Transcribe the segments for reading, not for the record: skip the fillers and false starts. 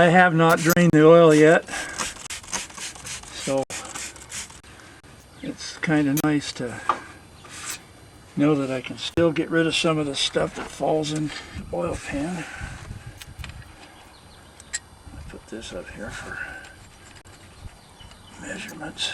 I have not drained the oil yet, so it's kind of nice to know that I can still get rid of some of the stuff that falls in the oil pan. I'll put this up here for measurements.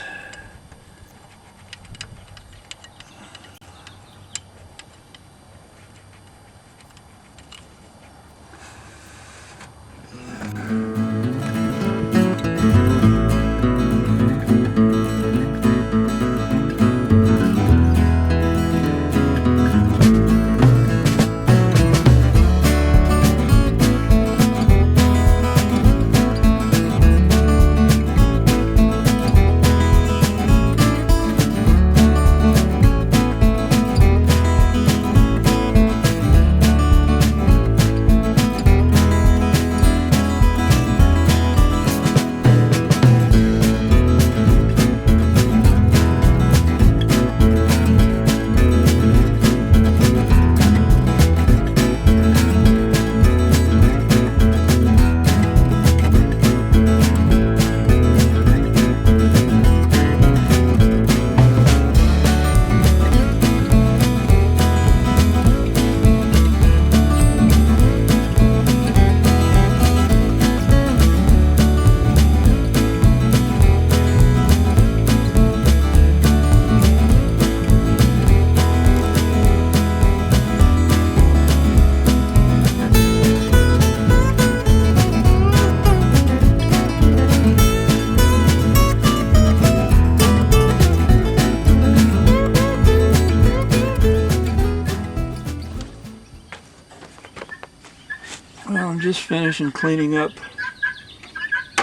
Well, I'm just finishing cleaning up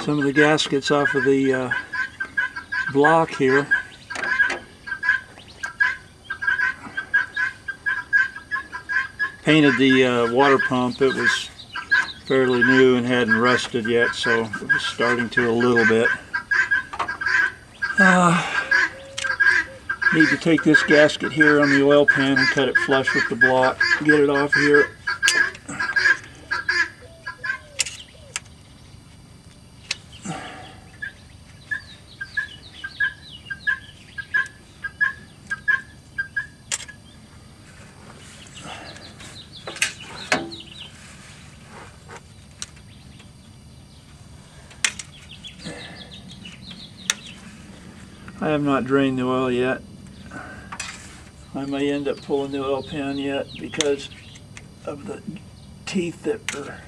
some of the gaskets off of the block here. Painted the water pump. It was fairly new and hadn't rusted yet, so it was starting to a little bit. Need to take this gasket here on the oil pan and cut it flush with the block. Get it off here. I have not drained the oil yet. I may end up pulling the oil pan yet because of the teeth that are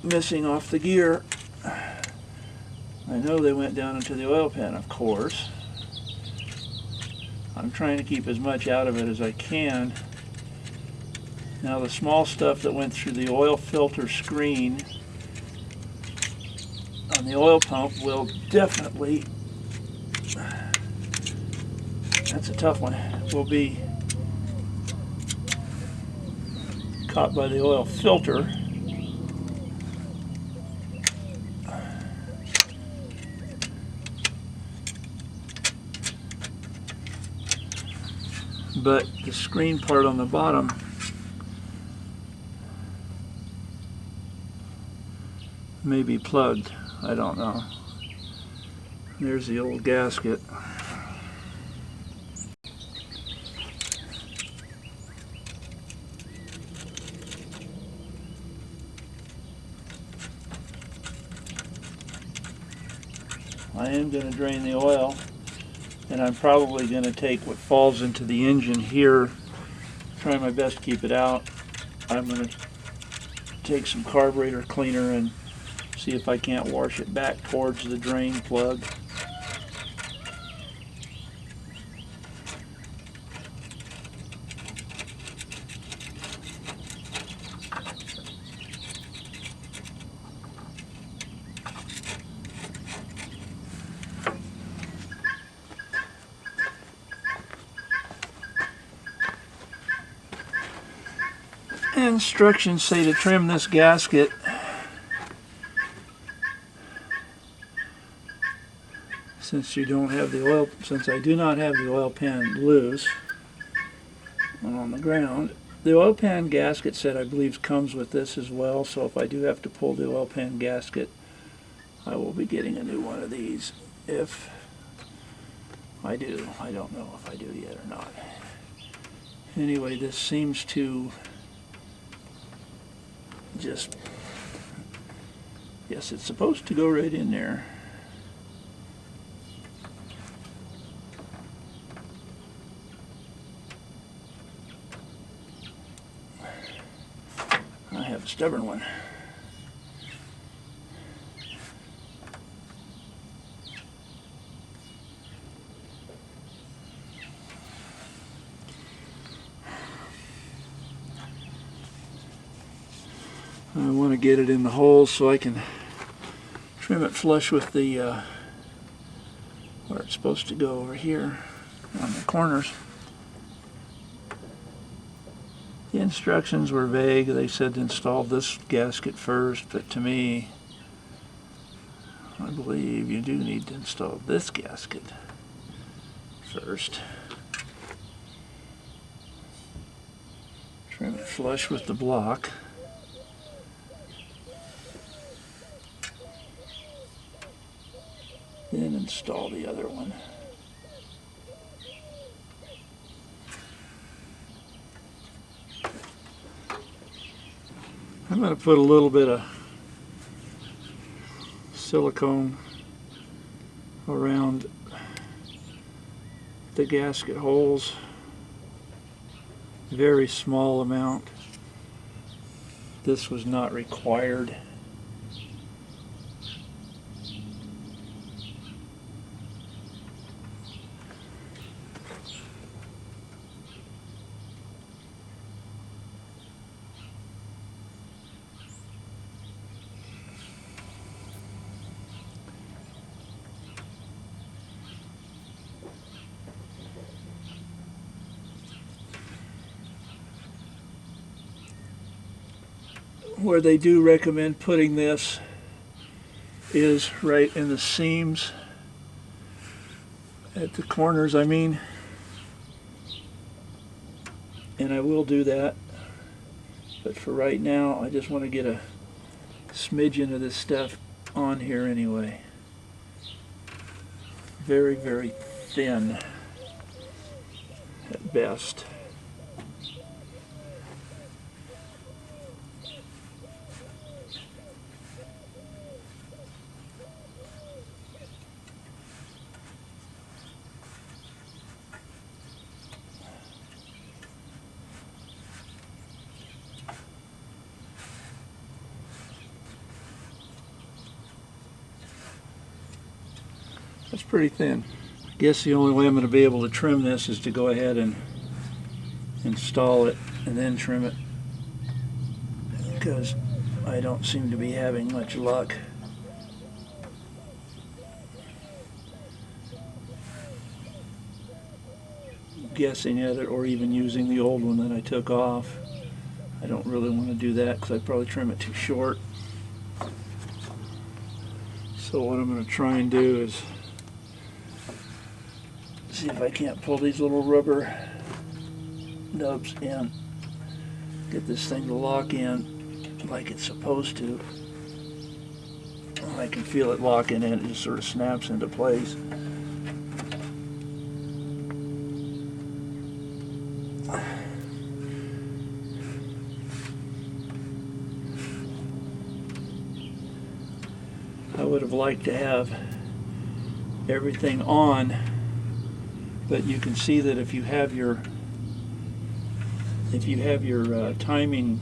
missing off the gear. I know they went down into the oil pan, of course. I'm trying to keep as much out of it as I can. Now the small stuff that went through the oil filter screen on the oil pump will definitely, that's a tough one, will be caught by the oil filter. But the screen part on the bottom may be plugged. I don't know. There's the old gasket. I am going to drain the oil, and I'm probably going to take what falls into the engine here, try my best to keep it out. I'm going to take some carburetor cleaner and see if I can't wash it back towards the drain plug. Instructions say to trim this gasket since you don't have the oil, since I do not have the oil pan loose and on the ground. The oil pan gasket set, I believe, comes with this as well, so if I do have to pull the oil pan gasket, I will be getting a new one of these. If I do, I don't know if I do yet or not. Anyway, this seems to just, yes, it's supposed to go right in there. I have a stubborn one. I want to get it in the hole so I can trim it flush with the where it's supposed to go over here on the corners. The instructions were vague. They said to install this gasket first, but to me, I believe you do need to install this gasket first. Trim it flush with the block. Then install the other one. I'm going to put a little bit of silicone around the gasket holes. Very small amount. This was not required. Where they do recommend putting this is right in the seams at the corners, I mean, and I will do that, but for right now I just want to get a smidgen of this stuff on here anyway. Very, very thin at best. That's pretty thin. I guess the only way I'm going to be able to trim this is to go ahead and install it and then trim it, because I don't seem to be having much luck. Guessing at it, or even using the old one that I took off. I don't really want to do that because I'd probably trim it too short. So what I'm going to try and do is see if I can't pull these little rubber nubs in, get this thing to lock in like it's supposed to. I can feel it locking in, it just sort of snaps into place. I would have liked to have everything on, but you can see that if you have your timing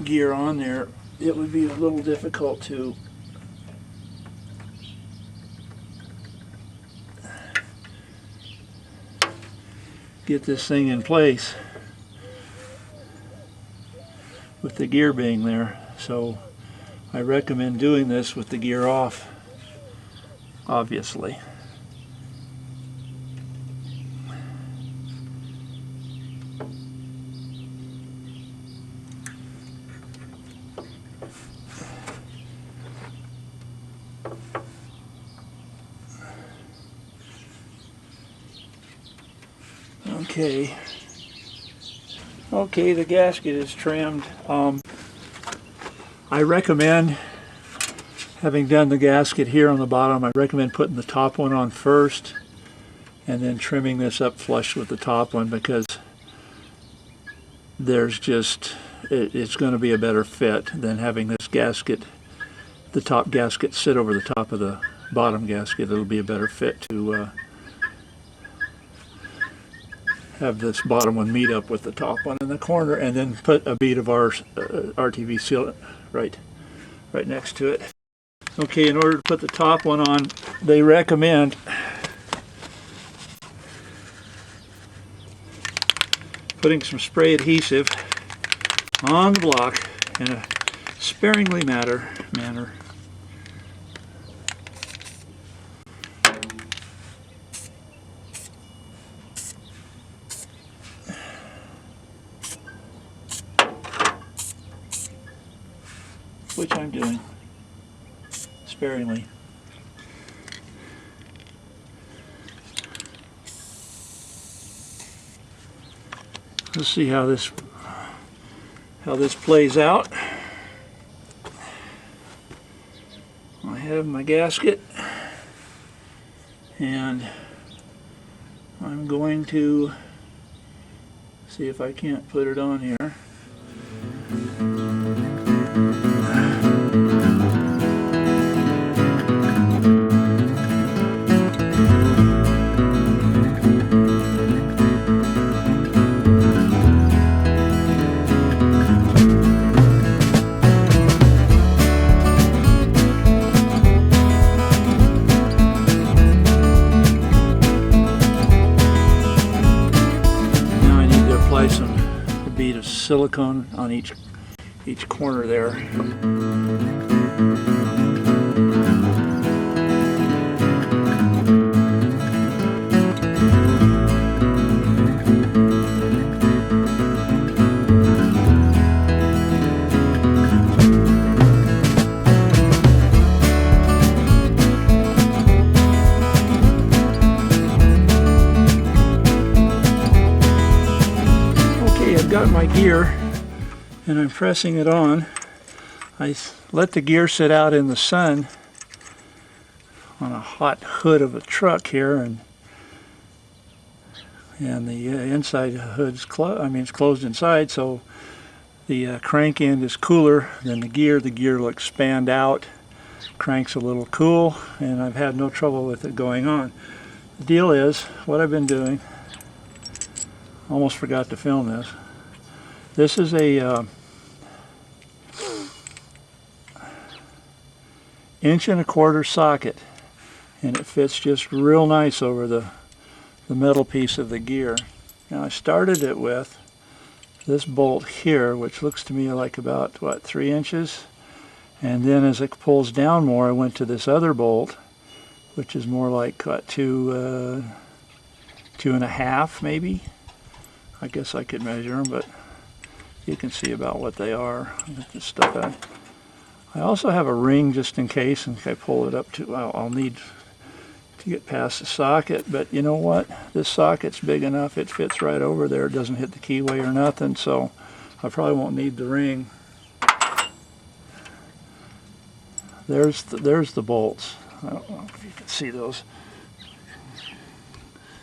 gear on there, it would be a little difficult to get this thing in place with the gear being there. So I recommend doing this with the gear off, obviously. Okay. Okay, the gasket is trimmed. I recommend, having done the gasket here on the bottom, I recommend putting the top one on first and then trimming this up flush with the top one, because there's just, it's going to be a better fit than having this gasket, the top gasket, sit over the top of the bottom gasket. It'll be a better fit to have this bottom one meet up with the top one in the corner, and then put a bead of our RTV sealant right next to it. Okay, in order to put the top one on, they recommend putting some spray adhesive on the block in a sparingly manner. Which I'm doing sparingly. Let's see how this plays out. I have my gasket, and I'm going to see if I can't put it on here. A bead of silicone on each corner there. Got my gear and I'm pressing it on. I let the gear sit out in the sun on a hot hood of a truck here, and the inside hood's closed. I mean, it's closed inside, so the crank end is cooler than the gear. The gear will expand out, crank's a little cool, and I've had no trouble with it going on. The deal is, what I've been doing, almost forgot to film this. This is a 1.25" socket, and it fits just real nice over the metal piece of the gear. Now I started it with this bolt here, which looks to me like about, what, 3 inches? And then as it pulls down more, I went to this other bolt, which is more like, what, 2.5 maybe? I guess I could measure them, but you can see about what they are. Get this stuff out. I also have a ring just in case, and if I pull it up to, I'll need to get past the socket. But you know what? This socket's big enough; it fits right over there. It doesn't hit the keyway or nothing, so I probably won't need the ring. There's the bolts. I don't know if you can see those.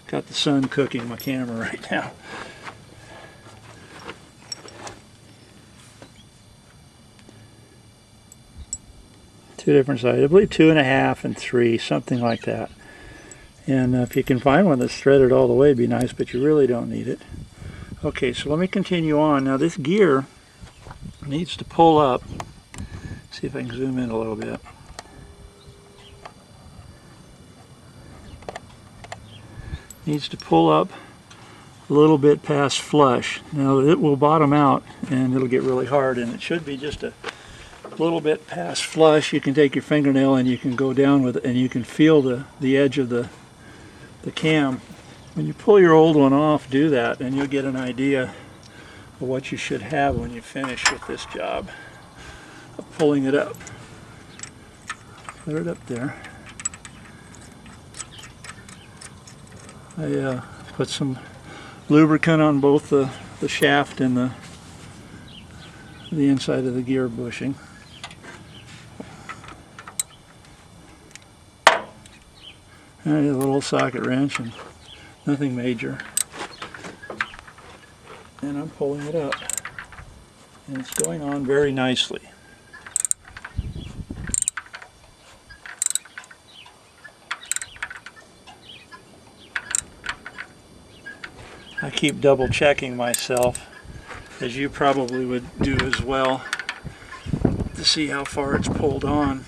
Got the sun cooking my camera right now. Two different sizes, I believe 2.5 and 3, something like that. And if you can find one that's threaded all the way, it'd be nice, but you really don't need it. Okay, so let me continue on. Now this gear needs to pull up. See if I can zoom in a little bit. Needs to pull up a little bit past flush. Now it will bottom out and it'll get really hard, and it should be just a little bit past flush. You can take your fingernail and you can go down with it, and you can feel the edge of the cam. When you pull your old one off, do that, and you'll get an idea of what you should have when you finish with this job of pulling it up. Put it up there. I put some lubricant on both the shaft and the inside of the gear bushing. And a little socket wrench and nothing major. And I'm pulling it up. And it's going on very nicely. I keep double checking myself, as you probably would do as well, to see how far it's pulled on.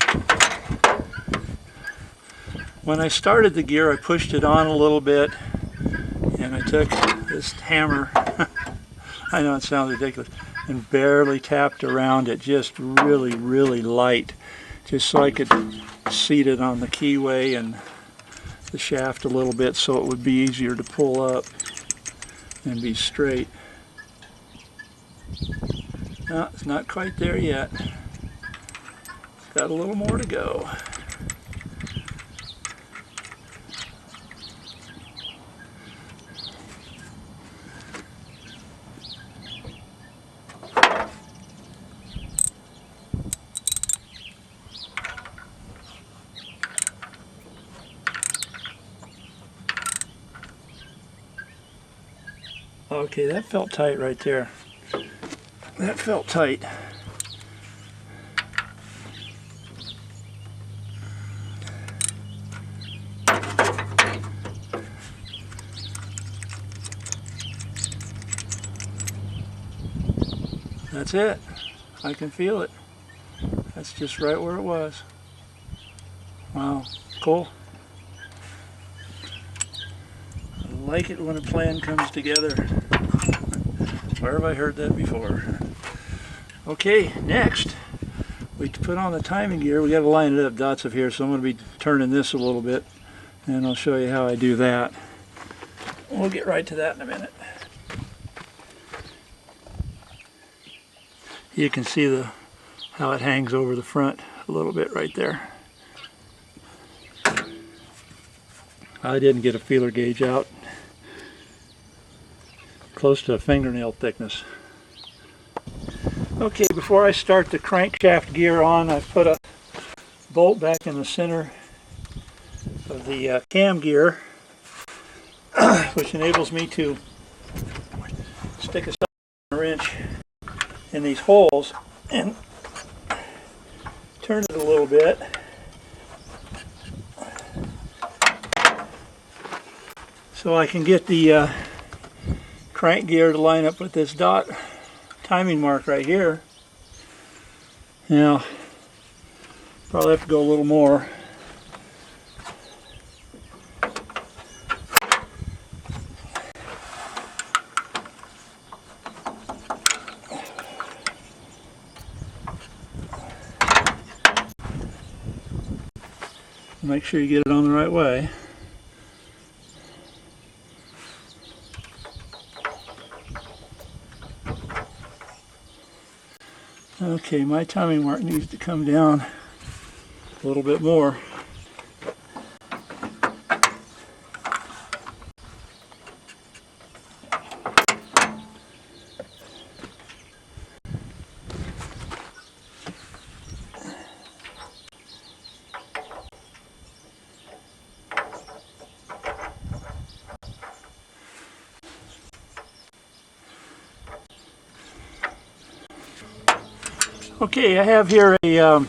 When I started the gear, I pushed it on a little bit, and I took this hammer, I know it sounds ridiculous, and barely tapped around it, just really, really light, just so I could seat it on the keyway and the shaft a little bit so it would be easier to pull up and be straight. No, it's not quite there yet. It's got a little more to go. Okay, that felt tight right there. That felt tight. That's it. I can feel it. That's just right where it was. Wow, cool. I like it when a plan comes together. Where have I heard that before? Okay, next we put on the timing gear. We got to line it up, dots of here, so I'm going to be turning this a little bit, and I'll show you how I do that. We'll get right to that in a minute. You can see how it hangs over the front a little bit right there. I didn't get a feeler gauge out. Close to a fingernail thickness. Okay, before I start the crankshaft gear on, I put a bolt back in the center of the cam gear, which enables me to stick a wrench in these holes and turn it a little bit. So I can get the crank gear to line up with this dot timing mark right here. Now, probably have to go a little more. Make sure you get it on the right way. Okay, my timing mark needs to come down a little bit more. Okay, I have here a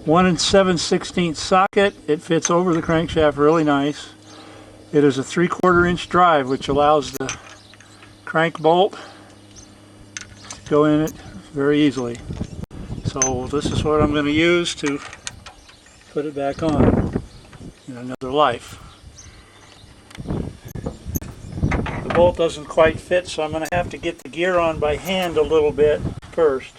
1 7/16 socket. It fits over the crankshaft really nice. It is a 3/4 inch drive, which allows the crank bolt to go in it very easily. So this is what I'm going to use to put it back on in another life. The bolt doesn't quite fit, so I'm going to have to get the gear on by hand a little bit first.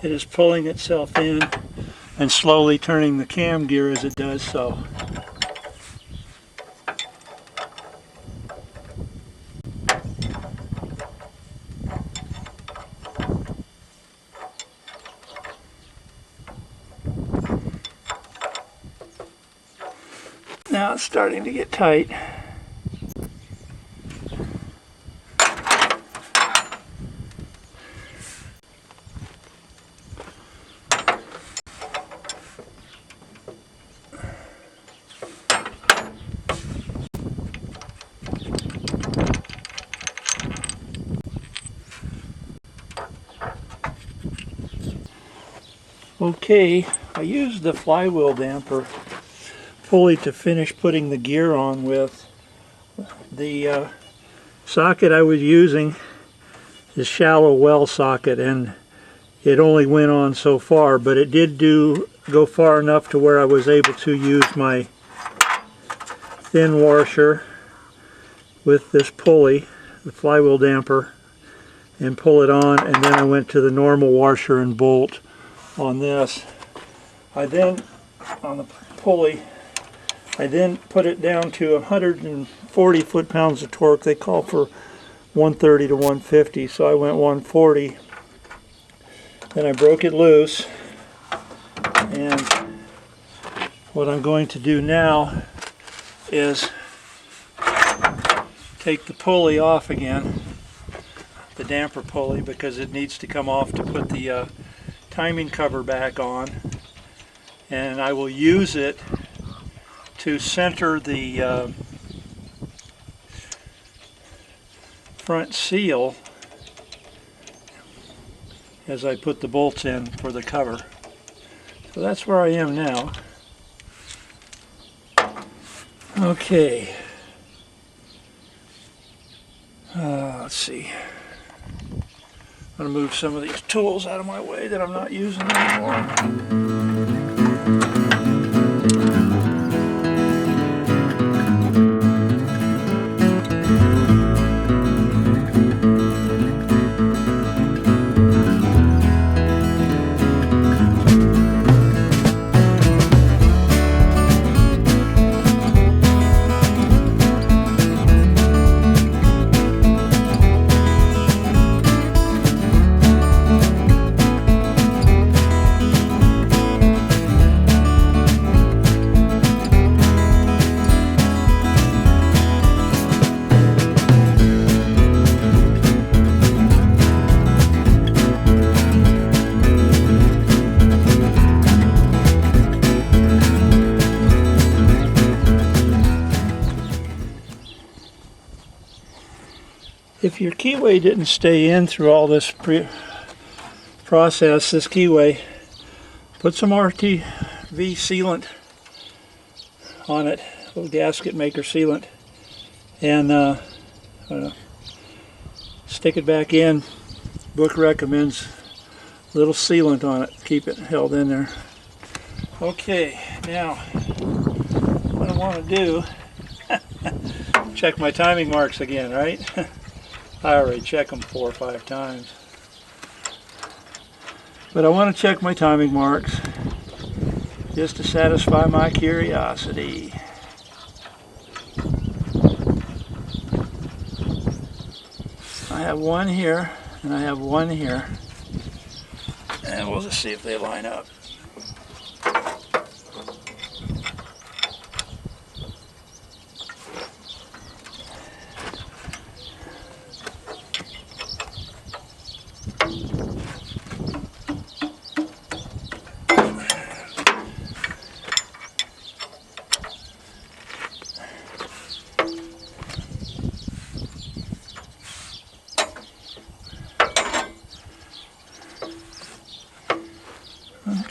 it is pulling itself in and slowly turning the cam gear as it does so. Now it's starting to get tight. Okay, I used the flywheel damper pulley to finish putting the gear on with. The socket I was using is shallow well socket, and it only went on so far, but it did go far enough to where I was able to use my thin washer with this pulley, the flywheel damper, and pull it on, and then I went to the normal washer and bolt on this. I then, on the pulley, I then put it down to 140 foot-pounds of torque. They call for 130 to 150, so I went 140. Then I broke it loose, and what I'm going to do now is take the pulley off again, the damper pulley, because it needs to come off to put the timing cover back on, and I will use it to center the front seal as I put the bolts in for the cover. So that's where I am now. Okay. Let's see. I'm going to move some of these tools out of my way that I'm not using anymore. If your keyway didn't stay in through all this process, this keyway, put some RTV sealant on it, a little gasket maker sealant, and stick it back in. Book recommends a little sealant on it, keep it held in there. Okay, now what I want to do, check my timing marks again, right? I already check them 4 or 5 times. But I want to check my timing marks just to satisfy my curiosity. I have one here and I have one here. And we'll just see if they line up.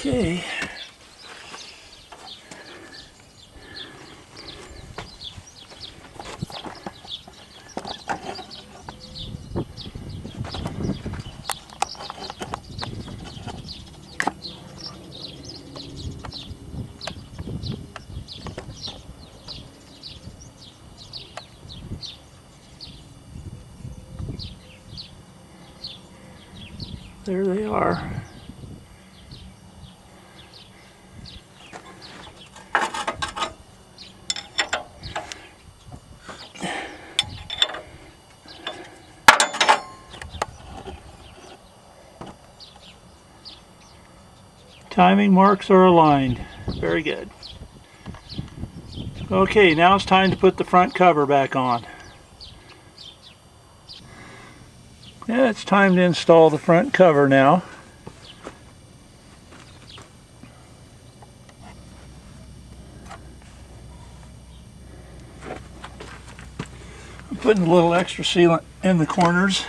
Okay. There they are. Timing marks are aligned. Very good. Okay, now it's time to put the front cover back on. Yeah, it's time to install the front cover now. I'm putting a little extra sealant in the corners.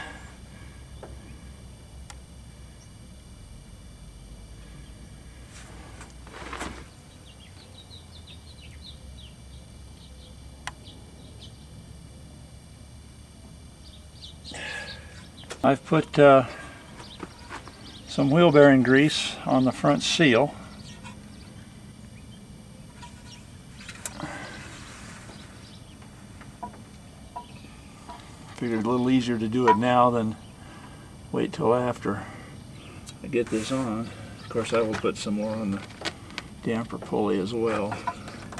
I've put some wheel bearing grease on the front seal. Figured a little easier to do it now than wait till after I get this on. Of course, I will put some more on the damper pulley as well.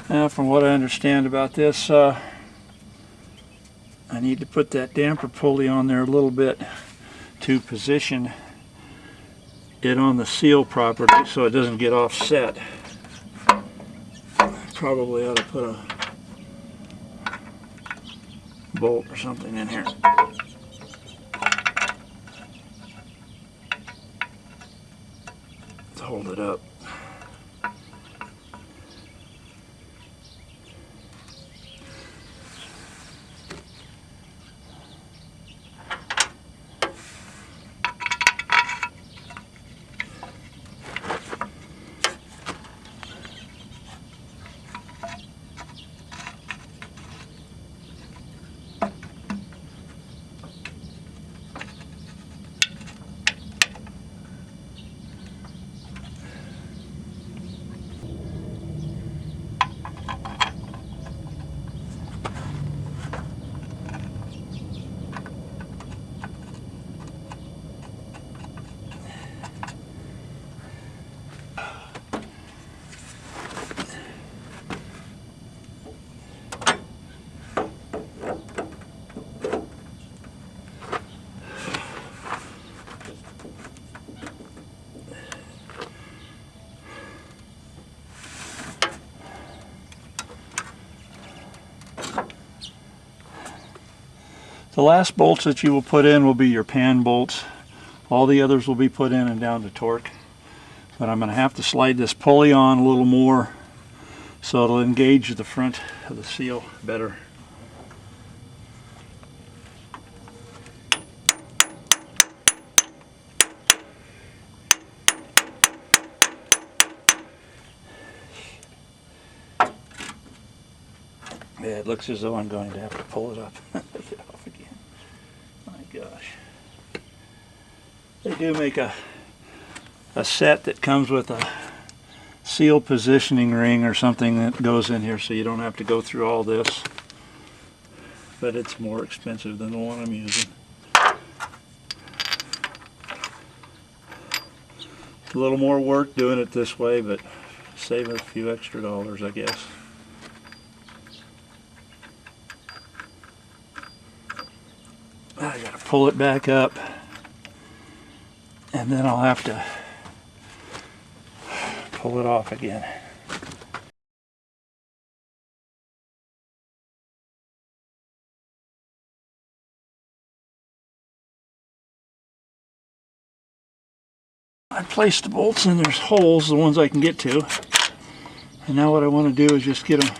Now, from what I understand about this, I need to put that damper pulley on there a little bit to position it on the seal properly so it doesn't get offset. Probably ought to put a bolt or something in here. To hold it up. The last bolts that you will put in will be your pan bolts. All the others will be put in and down to torque. But I'm going to have to slide this pulley on a little more so it'll engage the front of the seal better. Yeah, it looks as though I'm going to have to pull it up. Take it off again. My gosh. They do make a set that comes with a seal positioning ring or something that goes in here so you don't have to go through all this. But it's more expensive than the one I'm using. A little more work doing it this way, but save a few extra dollars, I guess. I gotta pull it back up, and then I'll have to pull it off again. I placed the bolts and there's holes, the ones I can get to. And now what I want to do is just get them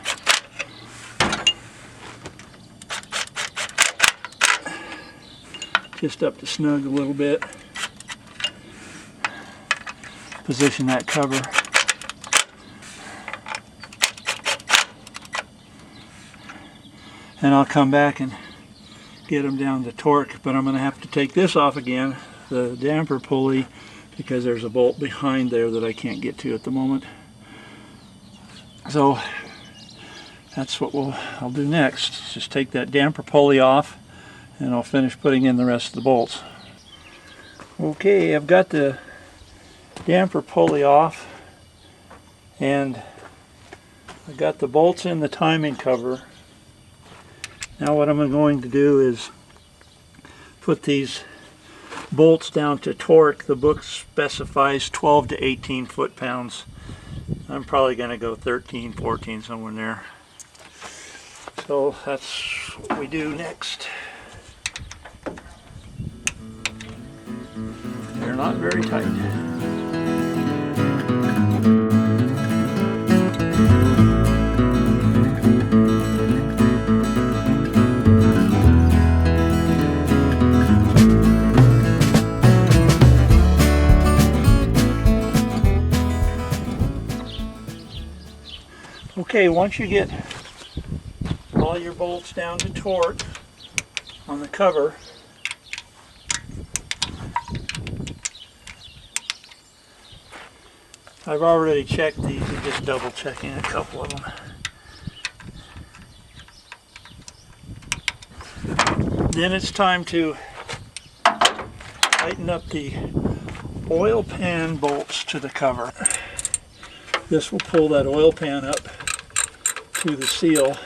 just up to snug a little bit. Position that cover. And I'll come back and get them down to torque, but I'm going to have to take this off again, the damper pulley, because there's a bolt behind there that I can't get to at the moment. So that's what I'll do next. Just take that damper pulley off and I'll finish putting in the rest of the bolts. Okay, I've got the damper pulley off and I've got the bolts in the timing cover. Now what I'm going to do is put these bolts down to torque, the book specifies 12 to 18 foot-pounds. I'm probably going to go 13, 14, somewhere in there. So that's what we do next. They're not very tight. Okay, once you get all your bolts down to torque on the cover, I've already checked these, I'm just double checking a couple of them. Then it's time to tighten up the oil pan bolts to the cover. This will pull that oil pan up to the seal.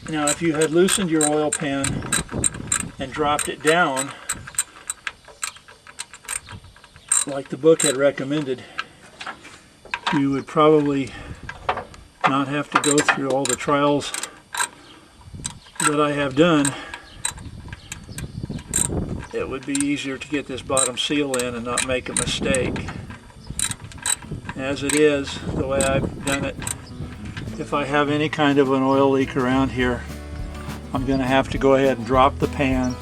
Now if you had loosened your oil pan and dropped it down like the book had recommended, you would probably not have to go through all the trials that I have done. It would be easier to get this bottom seal in and not make a mistake. As it is, the way I've done it, if I have any kind of an oil leak around here, I'm going to have to go ahead and drop the pan,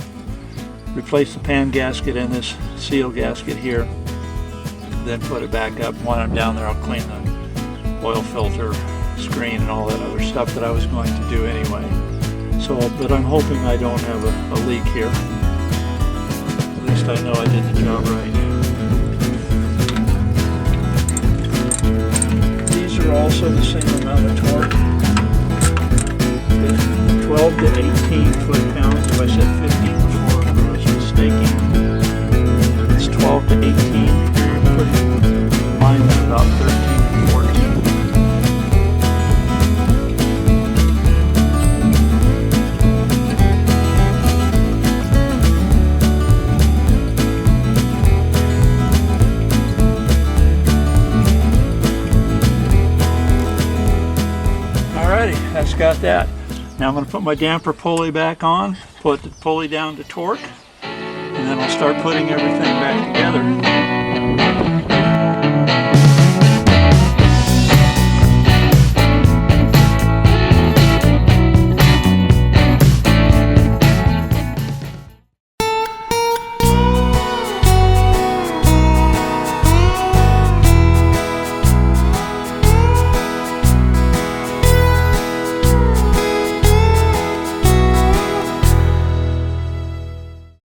replace the pan gasket and this seal gasket here, then put it back up. When I'm down there, I'll clean the oil filter screen and all that other stuff that I was going to do anyway. So, but I'm hoping I don't have a leak here. At least I know I did the job right. These are also the same amount of torque. It's 12 to 18 foot-pounds. If I said 15 before, I was mistaken. It's 12 to 18. Mine is about 13 to 14. Alrighty, that's got that. Now I'm going to put my damper pulley back on, put the pulley down to torque, and then I'll start putting everything back together.